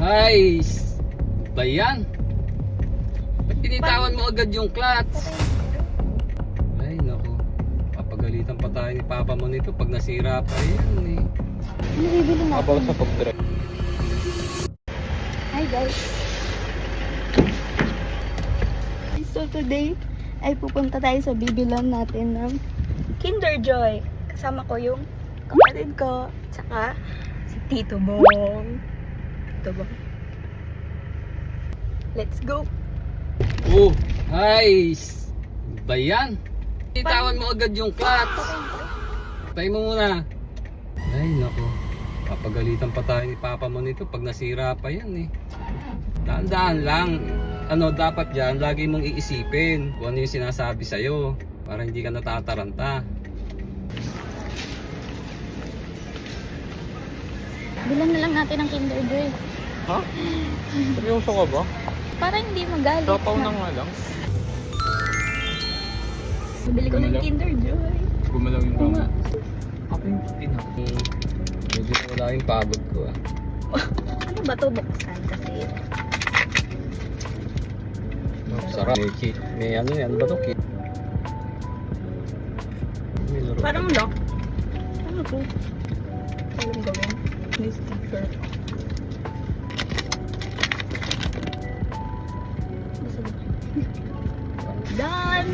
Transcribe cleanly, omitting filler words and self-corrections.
Ay, ba yan? Ba't tinitawan mo agad yung clutch? Ay, naku. Papagalitan pa tayo ni Papa mo nito pag nasira pa yan eh. Ano bibili natin? Habang sa pag-drive. Hi guys! So today ay pupunta tayo sa bibilan natin ng Kinder Joy. Kasama ko yung kapatid ko, tsaka si Tito Bong. Tito Bong. Let's go! Oh, ay, ba yan? Tinitawan mo agad yung clutch. Patay mo muna. Ay, naku. Papagalitan pa tayo ni Papa mo nito pag nasira pa yan eh. Daan-daan lang. Ano, dapat dyan, lagi mong iisipin kung ano yung sinasabi sa'yo para hindi ka natataranta. Bilan na lang natin ng Kinder Joy. Ha? Seryoso ka ba? Para hindi magalit. Tapaw na nga lang. Bibili ko ng Kinder Joy. Gumalaw yung Oo nga. Ako yung pinak. Medyo wala yung pagod ko ah. Ano ba to? Buksan kasi. Sarap. May ano yan, ba to? May laro. Parang lock. Ano to? Alam gawin. May sticker. Done!